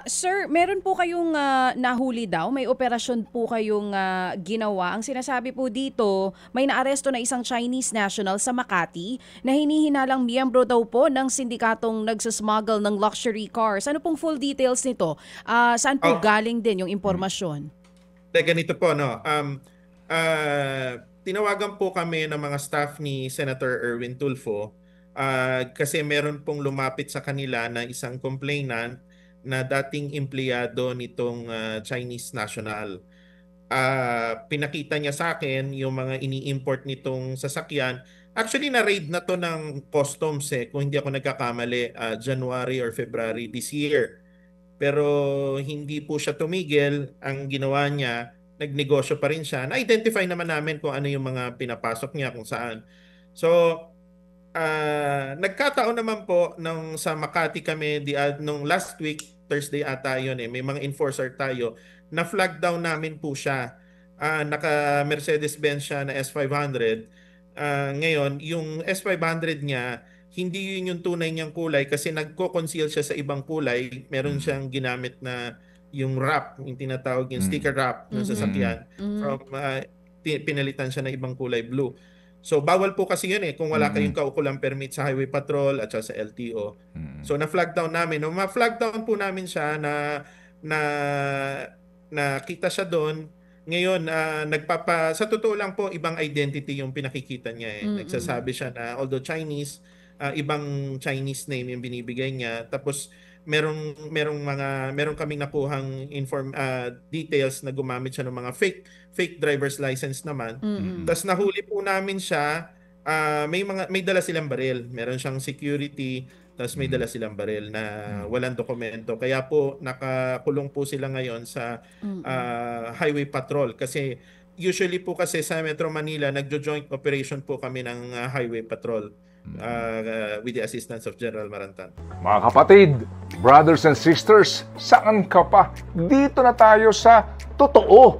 Sir, meron po kayong nahuli daw, may operasyon po kayong ginawa. Ang sinasabi po dito, may naaresto na isang Chinese national sa Makati na hinihinalang miyembro daw po ng sindikatong nagsasmuggle ng luxury cars. Ano pong full details nito? Saan po galing din yung impormasyon? Ganito po, no? Tinawagan po kami ng mga staff ni Senator Erwin Tulfo kasi meron pong lumapit sa kanila na isang complainant na dating empleyado nitong Chinese national. Pinakita niya sa akin yung mga ini-import nitong sasakyan. Actually, na-raid na to ng customs kung hindi ako nagkakamali, January or February this year. Pero hindi po siya tumigil. Ang ginawa niya, nagnegosyo pa rin siya. Na-identify naman namin kung ano yung mga pinapasok niya, kung saan. So, nagkataon naman po nung sa Makati kami nung last week, Thursday ata yun may mga enforcer tayo, na flag down namin po siya. Naka Mercedes-Benz siya na S500. Ngayon, yung S500 niya, hindi yun yung tunay niyang kulay kasi nagko-conceal siya sa ibang kulay. Meron siyang ginamit na yung wrap, yung tinatawag yung sticker wrap ng sasakyan. From pinalitan siya ng ibang kulay blue. So bawal po kasi yun kung wala kayong kaukulang permit sa Highway Patrol at sa LTO. So na-flag down namin. No, ma-flag down po namin siya na kita siya doon. Ngayon, sa totoo lang po, ibang identity yung pinakikita niya. Nagsasabi siya na although Chinese, ibang Chinese name yung binibigay niya. Tapos meron kaming nakuhang details na gumamit siya ng mga fake driver's license naman. Tapos nahuli po namin siya, may dala silang baril. Meron siyang security, tapos may dala silang baril na walang dokumento. Kaya po nakakulong po sila ngayon sa Highway Patrol kasi usually po kasi sa Metro Manila nagjo-joint operation po kami ng Highway Patrol with the assistance of General Marantan. Mga kapatid, brothers and sisters, saan ka pa? Dito na tayo sa totoo.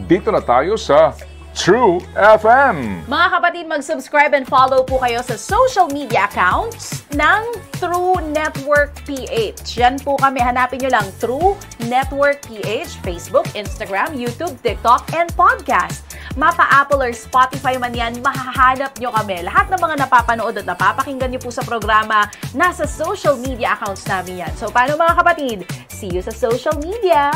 Dito na tayo sa True FM. Mga kapatid, mag-subscribe and follow po kayo sa social media accounts ng True Network PH. Yan po kami. Hanapin nyo lang True Network PH, Facebook, Instagram, YouTube, TikTok, and podcast. Mapa-Apple or Spotify man yan, mahahanap nyo kami. Lahat ng mga napapanood at napapakinggan nyo po sa programa, nasa social media accounts namin yan. So, paano mga kapatid? See you sa social media!